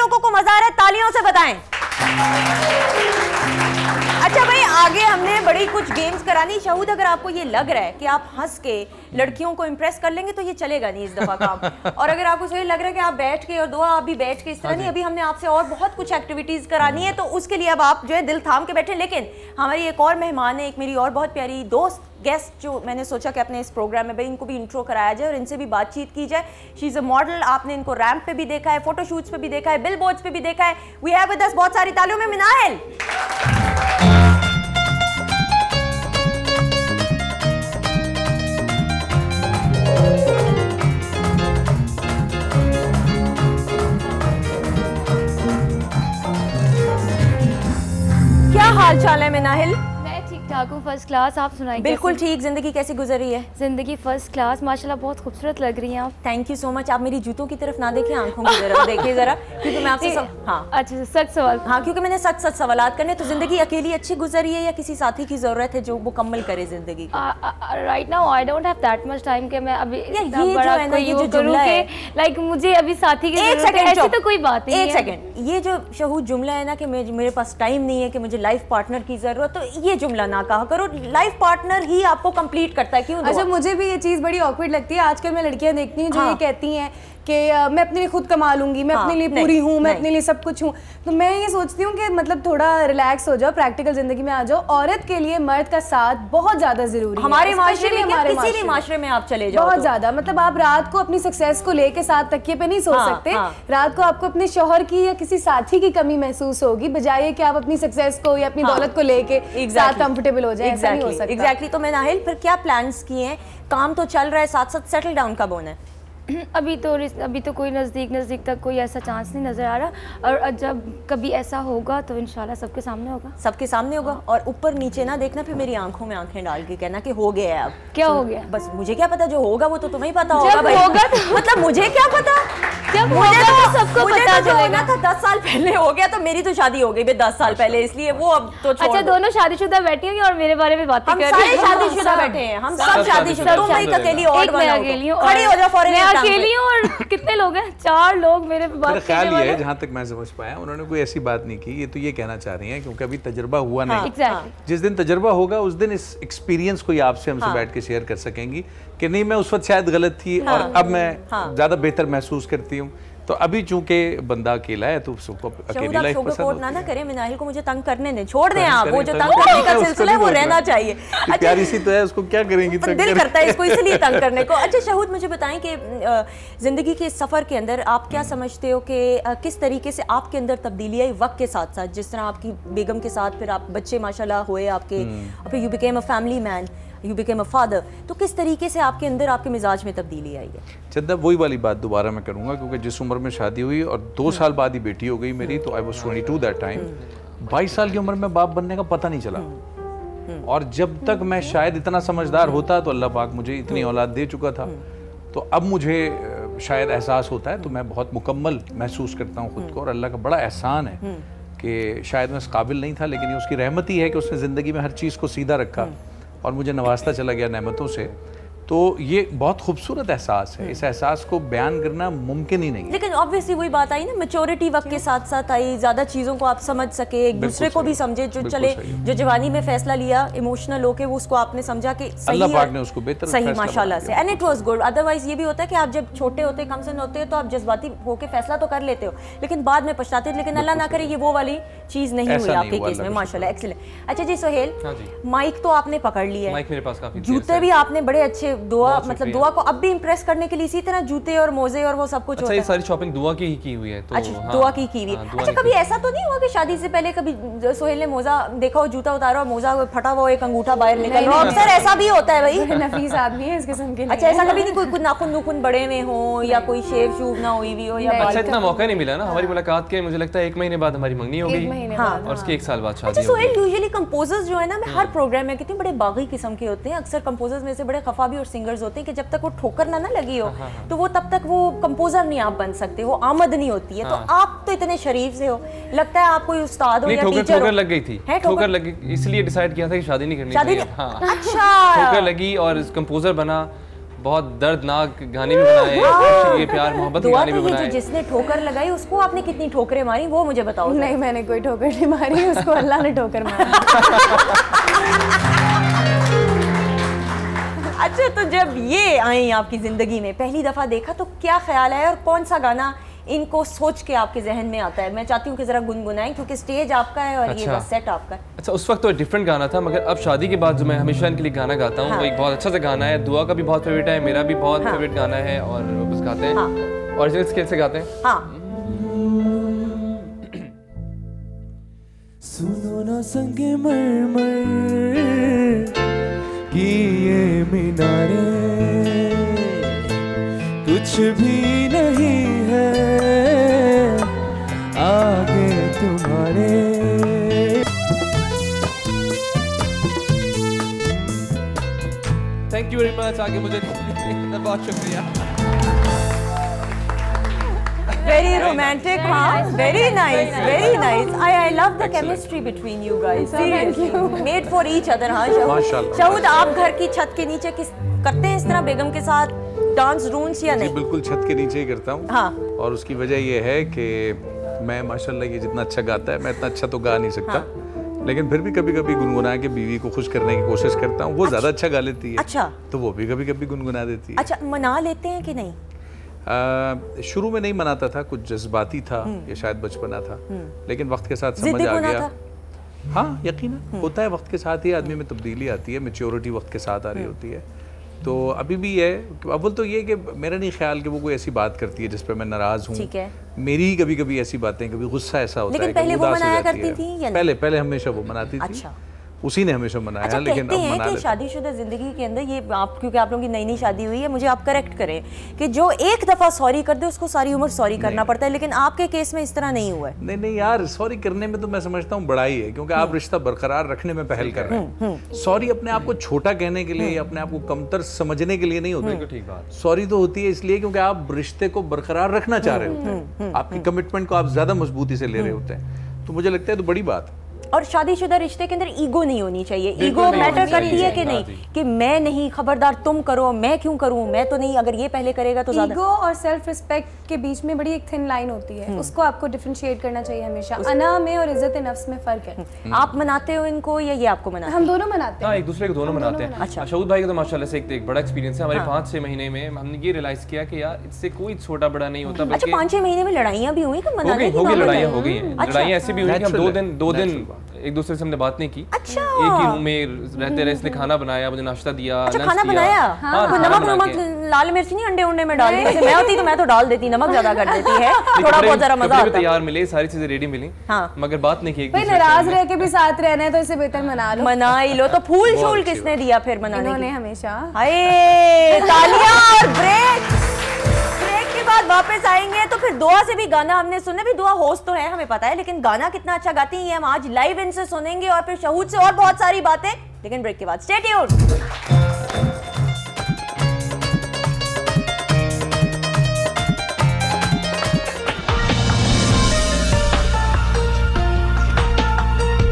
लोगों को मजा आ रहा है तालियों से बताएं। अच्छा भाई, आगे हमने बड़ी कुछ गेम्स करानी। शहूद, अगर आपको ये लग रहा है कि आप हंस के लड़कियों को इम्प्रेस कर लेंगे तो ये चलेगा नहीं इस दफा काम। और अगर आपको सही लग रहा है कि आप बैठ के, और दुआ आप भी बैठ के, इस तरह नहीं, अभी हमने आपसे और बहुत कुछ एक्टिविटीज करानी है, तो उसके लिए अब आप जो है दिल थाम के बैठे। लेकिन हमारी एक और मेहमान है, एक मेरी और बहुत प्यारी दोस्त गेस्ट, जो मैंने सोचा कि अपने इस प्रोग्राम में भाई इनको भी इंट्रो कराया जाए और इनसे भी बातचीत की जाए। शी इज अ मॉडल, आपने इनको रैंप पे भी देखा है, फोटोशूट्स पे भी देखा है, बिलबोर्ड्स पे भी देखा है। वी हैव विद अस, बहुत सारी तालियों में मिनाहिल। क्या हाल चाल है मिनाहिल? ठाकुर फर्स्ट क्लास, आप सुनाइए। बिल्कुल ठीक। जिंदगी कैसी गुजर रही है? जिंदगी फर्स्ट क्लास, माशाल्लाह बहुत खूबसूरत लग रही हैं आप। Thank you so much. आप मेरी जूतों की तरफ ना देखिए, आंखों की तरफ देखिए जरा, क्योंकि मैं आपसे हाँ अच्छा सच सवाल, हाँ क्योंकि मैंने सच सच सवालात करने। तो जिंदगी अकेली अच्छी गुजरी है या किसी साथी की जरूरत है जो मुकम्मल करे जिंदगी? Right now I don't have that much time कि मैं अभी इतना ये बड़ा जो है ना, ये जो करूं कि लाइक मुझे अभी साथी की जरूरत है, ऐसी तो कोई बात नहीं है। एक सेकंड, ये जो शहूद जुमला है ना कि मेरे पास टाइम नहीं है, कि मुझे लाइफ पार्टनर की जरूरत, तो ये जुमला ना कहा करो। लाइफ पार्टनर ही आपको कंप्लीट करता है। क्यों? अच्छा, मुझे भी ये चीज़ बड़ी ऑकवर्ड लगती है। आजकल मैं लड़कियां देखती हूँ जो ये कहती हैं कि मैं अपने लिए खुद कमा लूंगी, मैं अपने लिए पूरी हूँ, मैं अपने लिए सब कुछ हूँ। तो मैं ये सोचती हूँ कि मतलब थोड़ा रिलैक्स हो जाओ, प्रैक्टिकल जिंदगी में आ जाओ। औरत के लिए मर्द का साथ बहुत ज्यादा जरूरी है हमारे माशरे में, किसी भी माशरे में आप चले जाओ, बहुत ज्यादा। मतलब आप रात को अपनी सक्सेस को लेके साथ तकिए पे नहीं सो सकते। रात को आपको अपने शौहर की या किसी साथी की कमी महसूस होगी, बजाय कि आप अपनी सक्सेस को या अपनी दौलत को लेके साथ कंफर्टेबल हो जाए। ऐसा नहीं हो सकता। एग्जैक्टली। तो मैं नाहिल, फिर क्या प्लान्स किए हैं? काम तो चल रहा है, साथ साथ सेटल डाउन कब होना है? अभी तो कोई नज़दीक तक कोई ऐसा चांस नहीं नज़र आ रहा, और जब कभी ऐसा होगा तो इंशाल्लाह सबके सामने होगा। सबके सामने होगा। और ऊपर नीचे ना देखना, फिर मेरी आंखों में आंखें डाल के कहना कि हो गया है। अब क्या हो गया? बस मुझे क्या पता, जो होगा वो तो तुम्हें पता होगा भाई। होगा तो मतलब मुझे क्या पता, जब मुझे तो सबको पता चलेगा। 10 साल पहले हो गया, तो मेरी तो शादी हो गई 10 साल पहले, इसलिए वो अब तो अच्छा दोनों शादीशुदा बैठी हैं और मेरे बारे में बातें कर रही हैं। हम सारे शादीशुदा बैठे हैं, हम सब शादीशुदा। तुम भाई अकेली और मैं अकेली हूं, खड़ी हो जाओ फॉर मैं अकेली हूं। और कितने लोग हैं? 4 लोग मेरे पे बात करने वाले। ये जहाँ तक मैं समझ पाया, उन्होंने कोई ऐसी बात नहीं की। ये तो ये कहना चाह रही हैं क्योंकि अभी तजुर्बा हुआ नहीं। जिस दिन तजुर्बा होगा उस दिन इस एक्सपीरियंस को आपसे हमसे बैठ के शेयर कर सकेंगी कि नहीं मैं उस वक्त शायद गलत थी और अब मैं ज्यादा बेहतर महसूस करती हूँ। तो अभी चूंकि बंदा अकेला है तो उसको अकेली लाइफ पसंद होती है। ना करें, मिनाहिल को मुझे तंग करने दें, छोड़ दें आप। वो जो तंग करने का सिलसिला है वो रहना चाहिए। प्यारी सी तो है, उसको क्या करेंगी? दिल करता है इसको इसलिए तंग करने को। अच्छा शहूद, मुझे बताएं कि जिंदगी के सफर के अंदर आप क्या समझते हो कि किस तरीके से आपके अंदर तब्दीली आई वक्त के साथ साथ? जिस तरह आपकी बेगम के साथ फिर आप बच्चे माशाल्लाह हुए आपके, फिर you became a family man, you became a father, तो किस तरीके से आपके अंदर आपके मिजाज में तब्दीली आई है? चंदा वही वाली बात दोबारा मैं करूँगा, क्योंकि जिस उम्र में शादी हुई और 2 साल बाद ही बेटी हो गई मेरी, तो आई वाज 22 दैट टाइम। 22 साल की उम्र में बाप बनने का पता नहीं चला। और जब तक मैं शायद इतना समझदार होता तो अल्लाह पाक मुझे इतनी औलाद दे चुका था। तो अब मुझे शायद एहसास होता है, तो मैं बहुत मुकम्मल महसूस करता हूँ खुद को, और अल्लाह का बड़ा एहसान है कि शायद मैं इस काबिल नहीं था, लेकिन ये उसकी रहमत ही है कि उसने ज़िंदगी में हर चीज़ को सीधा रखा और मुझे नवाजता चला गया नेमतों से। तो ये बहुत खूबसूरत एहसास है। इस एहसास को बयान करना मुमकिन ही नहीं है। लेकिन ऑब्वियसली वही बात आई ना, मैच्योरिटी वक्त के साथ साथ आई, ज्यादा चीजों को आप समझ सके, एक दूसरे को भी समझे। जो चले जो जवानी में फैसला लिया इमोशनल होके, वो उसको आपने समझा कि अल्लाह पाक ने उसको बेहतर सही माशाल्लाह से, and it was good. Otherwise ये भी होता है कि आप जब छोटे होते, कमसन होते हो, तो आप जज्बाती होके फैसला तो कर लेते हो, लेकिन बाद में पछताते। लेकिन अल्लाह ना करे ये वो वाली चीज नहीं हुई आपके केस में, माशाल्लाह एक्सीलेंट। अच्छा जी सोहेल, माइक तो आपने पकड़ लिया है, माइक मेरे पास काफी, जूते भी आपने बड़े अच्छे, दुआ मतलब दुआ को अब भी इम्प्रेस करने के लिए इसी तरह जूते और मोजे और वो सब कुछ होता है। ये सारी शॉपिंग दुआ की ही की हुई है। तो अच्छा दुआ की हुई है। अच्छा कभी ऐसा तो नहीं हुआ कि शादी से पहले कभी सोहेल ने मोजा देखा हो, जूता उतारा, मोजा फटा हुआ, एक अंगूठा बाहर निकल रहा हो? अक्सर ऐसा भी होता है भाई, नफीस आदमी है इस किस्म के। अच्छा ऐसा कभी नहीं कोई नाखून नुखून बड़े में हो या कोई शेव शूव ना हुई भी हो? या अच्छा इतना मौका नहीं मिला ना हमारी मुलाकात के। मुझे लगता है 1 महीने बाद हमारी मंगनी हो गई और उसके 1 साल बाद शादी। अच्छा सोहेल, यूजुअली कंपोजर्स जो है ना, मैं हर प्रोग्राम में कितने बड़े बागी किस्म के होते हैं। अक्सर कंपोजर्स में से बड़े खफा भी और सिंगर्स होते हैं कि जब तक वो ठोकर ना लगी हो तो वो तब तक वो कंपोजर नहीं आप बन सकते, वो आमद नहीं होती है। तो आप तो इतने शरीफ से हो, लगता है आप कोई उस्ताद हो या टीचर हो। ठोकर लग गई थी, ठोकर लगी, इसलिए डिसाइड किया था कि शादी नहीं करनी चाहिए। अच्छा, ठोकर लगी और कंपोजर बना। बहुत दर्दनाक गाने भी बनाए, खुशी प्यार मोहब्बत के गाने भी बनाए। जिसने ठोकर लगाई उसको आपने कितनी ठोकरें मारी वो मुझे बताओ। नहीं मैंने कोई ठोकर नहीं मारी, उसको अल्लाह ने ठोकर मारा। अच्छा, तो जब ये आई आपकी जिंदगी में पहली दफा देखा तो क्या ख्याल है और कौन सा गाना इनको सोच के आपके जहन में आता है? मैं चाहती हूँ कि जरा गुनगुनाएं क्योंकि स्टेज आपका है और ये बस सेट आपका है। अच्छा, उस वक्त तो डिफरेंट गाना था, मगर अब शादी के बाद जो मैं हमेशा इनके लिए गाना गाता हूँ वो एक बहुत अच्छा सा गाना है। दुआ का भी बहुत फेवरेट है, मेरा भी बहुत फेवरेट गाना है और वो बस गाते हैं ओरिजिनल स्केल से गाते हैं। हाँ। सुनो ना संगे मरमर की ये मीनारे कुछ भी नहीं है आगे तुम्हारे। थैंक यू वेरी मच, आगे मुझे बहुत शुक्रिया। Very romantic, हाँ, very nice, very nice. I love the chemistry between you guys. Seriously, made for each other, हाँ शहूद। शहूद, आप घर की छत के नीचे किस करते हैं इस तरह बेगम के साथ डांस रून्स या नहीं? बिल्कुल छत के नीचे ही करता हूँ। हाँ। और उसकी वजह ये है कि मैं माशाल्लाह ये जितना अच्छा गाता है मैं इतना अच्छा तो गा नहीं सकता। हाँ। लेकिन फिर भी कभी कभी गुनगुना के बीवी को खुश करने की कोशिश करता हूँ। वो ज्यादा अच्छा गा लेती है। अच्छा। तो वो भी कभी कभी गुनगुना देती है। अच्छा, मना लेते हैं कि नहीं? शुरू में नहीं मनाता था, कुछ जज्बाती था या शायद बचपना था, लेकिन वक्त के साथ समझ आ गया। हाँ, यकीनन होता है, वक्त के साथ ही आदमी में तब्दीली आती है, मैच्योरिटी वक्त के साथ आ रही होती है। तो अभी भी है। अव्वल तो ये कि मेरा नहीं ख्याल कि वो कोई ऐसी बात करती है जिस पर मैं नाराज हूँ। मेरी ही कभी कभी ऐसी बातें, कभी गुस्सा ऐसा होता है। लेकिन पहले वो मनाया करती थी या नहीं? पहले हमेशा वो मनाती थी। अच्छा। उसी ने हमेशा मनाया। अच्छा, लेकिन कहते हैं कि शादीशुदा जिंदगी के अंदर ये आप, क्योंकि आप लोगों की नई शादी हुई है, मुझे आप करेक्ट करें कि जो एक दफा सॉरी कर दे उसको सारी उम्र सॉरी करना पड़ता है, लेकिन आपके केस में इस तरह नहीं हुआ है। नहीं यार, सॉरी करने में तो मैं समझता हूँ बड़ाई है, क्योंकि आप रिश्ता बरकरार रखने में पहल कर रहे हैं। सॉरी अपने आप को छोटा कहने के लिए या अपने आप को कमतर समझने के लिए नहीं होता। ठीक बात। सॉरी तो होती है इसलिए क्योंकि आप रिश्ते को बरकरार रखना चाह रहे होते हैं, आपकी कमिटमेंट को आप ज्यादा मजबूती से ले रहे होते हैं। तो मुझे लगता है तो बड़ी बात। और शादीशुदा रिश्ते के अंदर ईगो नहीं होनी चाहिए। ईगो मैटर करती है कि नहीं, कि मैं नहीं, खबरदार तुम करो, मैं क्यों करूं, मैं तो नहीं, अगर ये पहले करेगा तो ज्यादा। ईगो और सेल्फ रिस्पेक्ट के बीच में बड़ी एक थिन लाइन होती है, उसको आपको डिफरेंशिएट करना चाहिए हमेशा। अना में और इज्जत नफ्स में फर्क है। आप मनाते हो इनको या ये आपको मनाते हैं? हम दोनों मनाते हैं। एक दूसरे को दोनों मनाते हैं। अच्छा, शहूद भाई का तो माशाल्लाह से एक बड़ा एक्सपीरियंस है। हमारे 5-6 महीने में हमने ये रियलाइज किया कि यार इससे कोई छोटा बड़ा नहीं होता। अच्छा, 5-6 महीने में लड़ाइयाँ भी हुई? लड़ाइयाँ हो गई हैं। लड़ाइयाँ ऐसी भी हुई कि हम 2 दिन एक दूसरे से हमने बात नहीं की। अच्छा। एक ही रूम में रहते रहे। इसने खाना बनाया, मुझे नाश्ता दिया। अच्छा, खाना बनाया? हाँ, नमक लाल मिर्च नहीं अंडे उंडे में डाल दी? मैं होती तो मैं तो डाल देती, नमक ज्यादा कर देती है, थोड़ा बहुत जरा मजा आता। तैयार मिले, सारी चीजें रेडी मिली, मगर बात नहीं की। भाई नाराज रह के भी साथ रहना है तो इससे बेहतर मना ही लो। तो फूल शूल किसने दिया फिर मनाने? इन्होंने हमेशा। हाय, तालियां और ब्रेक के बाद वापस आएंगे तो फिर दुआ से भी गाना हमने सुने भी। दुआ होस्ट तो है हमें पता है, लेकिन गाना कितना अच्छा गाती है हम आज लाइव इनसे सुनेंगे और फिर शहूद से और बहुत सारी बातें, लेकिन ब्रेक के बाद। Stay tuned.